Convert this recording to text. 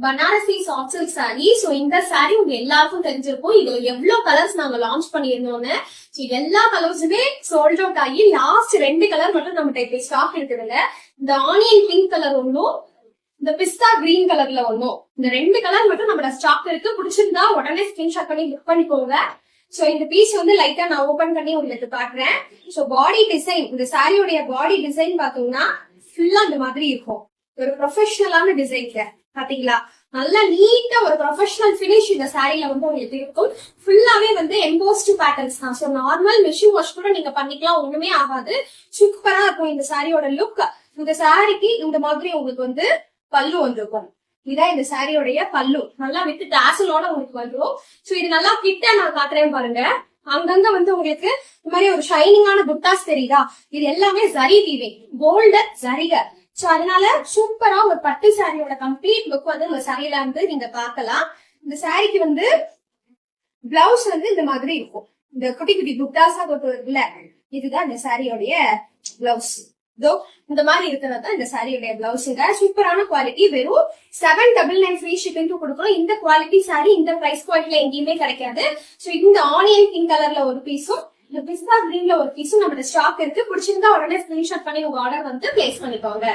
Banarasi soft silk sorry. So இந்த sorry உங்க எல்லாருக்கும் தெரிஞ்சிருக்கும். இதுல எவ்வளவு கலர்ஸ் நாங்க லான்ச் பண்ணிருந்தோம்னு. எல்லா கலர்ஸுமே சோல்ட் அவுட் ஆகி லாஸ்ட் 2 கலர் மட்டும் நம்ம இப்ப ஸ்டாக் இருக்குதுங்க. இந்த ஆனியன் பிங்க் கலர் ஒன்னும், இந்த பிஸ்தா கிரீன் கலர்ல ஒன்னும், இந்த 2 கலர் மட்டும் நம்மளோட ஸ்டாக் இருக்கு. பிடிச்சிருந்தா உடனே ஸ்கிரீன்ஷாட் பண்ணி புக் பண்ணிக்கோங்க. சோ இந்த பீஸ் வந்து லைட்டா நான் ஓபன் பண்ணி உங்களுக்கு காட்டுறேன். சோ பாடி டிசைன், இந்த சாரியோட பாடி டிசைன் பாத்தீங்கன்னா ஃபுல்லா இந்த மாதிரி இருக்கும். ஒரு ப்ரொஃபஷனலான டிசைன்ல பாத்தீங்களா, நல்லா நீட்டா ஒரு ப்ரொஃபஷனல் பினிஷ் இந்த சாரில வந்து உங்களுக்கு இருக்கும். ஃபுல்லாவே வந்து எம்போஸ்ட் பேட்டர்ன்ஸ் தான். சோ நார்மல் மிஷின் வாஷ் கூட நீங்க பண்ணிக்கலாம், ஒண்ணுமே ஆகாது. சூப்பரா இருக்கும் இந்த சாரியோட லுக். இந்த சாரிக்கு இந்த மாதிரி உங்களுக்கு வந்து பல்லு வந்திருக்கும். இதான் இந்த சாரியோடைய பல்லு, நல்லா வித் டாசலோட உங்களுக்கு வந்துடும். சோ இது நல்லா கிட்ட நான் காட்டுறேன் பாருங்க. அங்கங்க வந்து உங்களுக்கு இந்த மாதிரி ஒரு ஷைனிங்கான புட்டாஸ் தெரியுதா, இது எல்லாமே ஜரி வீவிங், கோல்டன் ஜரிகை. சோ அதனால சூப்பரா ஒரு பட்டு சாரியோட கம்ப்ளீட் லுக் வந்து இந்த சாரியில வந்து நீங்க பார்க்கலாம். இந்த சாரிக்கு வந்து பிளவுஸ் வந்து இந்த மாதிரி இருக்கும். இந்த குட்டி குட்டி புட்டாஸா இருக்குல்ல, இதுதான் இந்த சாரியோடைய பிளவுஸ். இந்த மாதிரி இருக்கிறது இந்த சாரியோட பிளவுஸுங்க. சூப்பரான குவாலிட்டி. வெறும் 799 ஃப்ரீ ஷிப்பிங் கொடுக்குறோம். இந்த குவாலிட்டி சாரி இந்த பிரைஸ் குவாலிட்டில எங்கேயுமே கிடைக்காது. சோ இந்த ஆனியன் பிங்க் கலர்ல ஒரு பீஸும், இந்த பிஸ்தா கிரீன்ல ஒரு பீஸும் நம்ம ஸ்டாக் இருக்கு. பிடிச்சிருந்தா உடனே ஸ்கிரீன்ஷாட் பண்ணி உங்க ஆர்டர் வந்து பிளேஸ் பண்ணிக்கோங்க.